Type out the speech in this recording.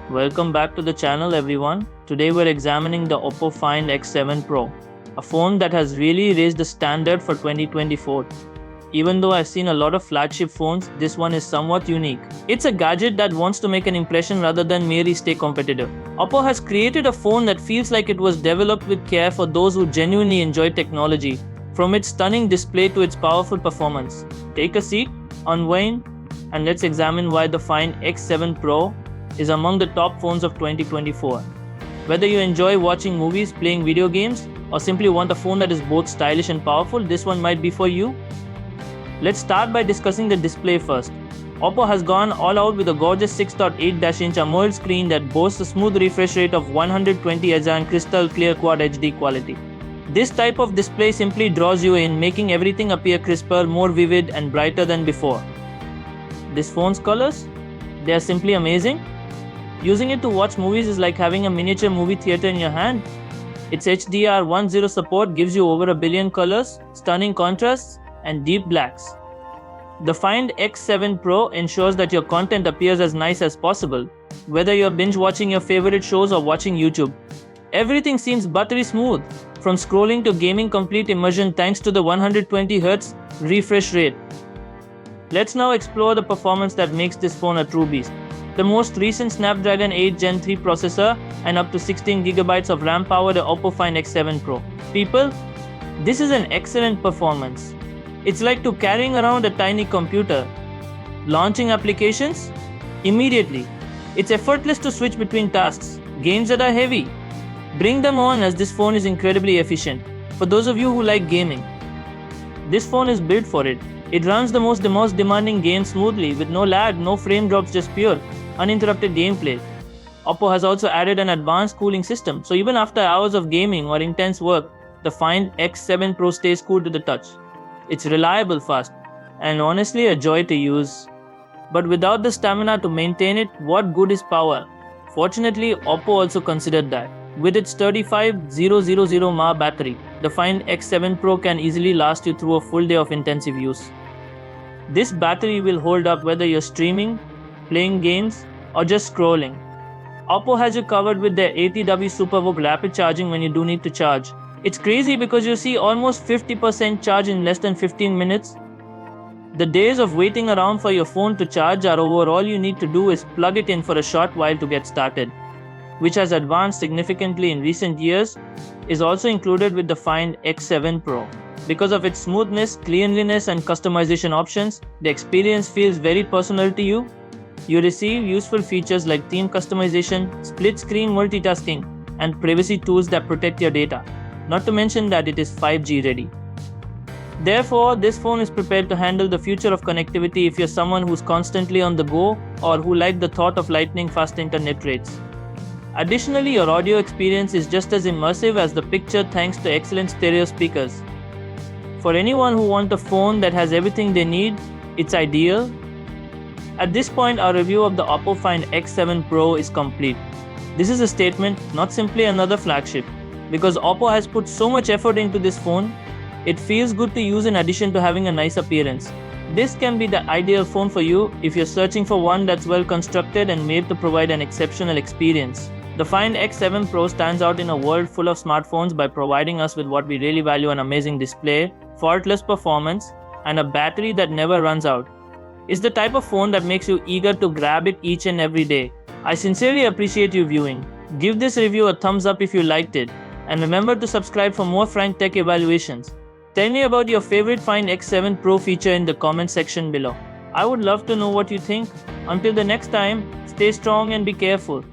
Welcome back to the channel everyone. Today we're examining the Oppo Find X7 Pro, a phone that has really raised the standard for 2024. Even though I've seen a lot of flagship phones, this one is somewhat unique. It's a gadget that wants to make an impression rather than merely stay competitive. Oppo has created a phone that feels like it was developed with care for those who genuinely enjoy technology, from its stunning display to its powerful performance. Take a seat, unwind, and let's examine why the Find X7 Pro is among the top phones of 2024. Whether you enjoy watching movies, playing video games, or simply want a phone that is both stylish and powerful, this one might be for you. Let's start by discussing the display first. Oppo has gone all out with a gorgeous 6.8-inch AMOLED screen that boasts a smooth refresh rate of 120 Hz and crystal clear Quad HD quality. This type of display simply draws you in, making everything appear crisper, more vivid, and brighter than before. This phone's colors? They are simply amazing. Using it to watch movies is like having a miniature movie theater in your hand. Its HDR10 support gives you over a billion colors, stunning contrasts, and deep blacks. The Find X7 Pro ensures that your content appears as nice as possible, whether you're binge watching your favorite shows or watching YouTube. Everything seems buttery smooth, from scrolling to gaming complete immersion thanks to the 120Hz refresh rate. Let's now explore the performance that makes this phone a true beast. The most recent Snapdragon 8 Gen 3 processor and up to 16GB of RAM power the Oppo Find X7 Pro. People, this is an excellent performance. It's like to carrying around a tiny computer. Launching applications? Immediately. It's effortless to switch between tasks. Games that are heavy? Bring them on, as this phone is incredibly efficient. For those of you who like gaming, this phone is built for it. It runs the most demanding games smoothly with no lag, no frame drops, just pure, uninterrupted gameplay. Oppo has also added an advanced cooling system, so even after hours of gaming or intense work, the Find X7 Pro stays cool to the touch. It's reliable, fast, and honestly a joy to use. But without the stamina to maintain it, what good is power? Fortunately, Oppo also considered that. With its 35000 mAh battery, the Find X7 Pro can easily last you through a full day of intensive use. This battery will hold up whether you're streaming, playing games, or just scrolling. Oppo has you covered with their 80W SuperVOOC rapid charging when you do need to charge. It's crazy because you see almost 50% charge in less than 15 minutes. The days of waiting around for your phone to charge are over. All you need to do is plug it in for a short while to get started, which has advanced significantly in recent years, is also included with the Find X7 Pro. Because of its smoothness, cleanliness, and customization options, the experience feels very personal to you. You receive useful features like theme customization, split-screen multitasking, and privacy tools that protect your data. Not to mention that it is 5G ready. Therefore, this phone is prepared to handle the future of connectivity if you're someone who's constantly on the go or who like the thought of lightning-fast internet rates. Additionally, your audio experience is just as immersive as the picture thanks to excellent stereo speakers. For anyone who wants a phone that has everything they need, it's ideal. At this point, our review of the Oppo Find X7 Pro is complete. This is a statement, not simply another flagship. Because Oppo has put so much effort into this phone, it feels good to use in addition to having a nice appearance. This can be the ideal phone for you if you're searching for one that's well constructed and made to provide an exceptional experience. The Find X7 Pro stands out in a world full of smartphones by providing us with what we really value: an amazing display, faultless performance, and a battery that never runs out. It's the type of phone that makes you eager to grab it each and every day. I sincerely appreciate you viewing. Give this review a thumbs up if you liked it, and remember to subscribe for more frank tech evaluations. Tell me about your favorite Find X7 Pro feature in the comment section below. I would love to know what you think. Until the next time, stay strong and be careful.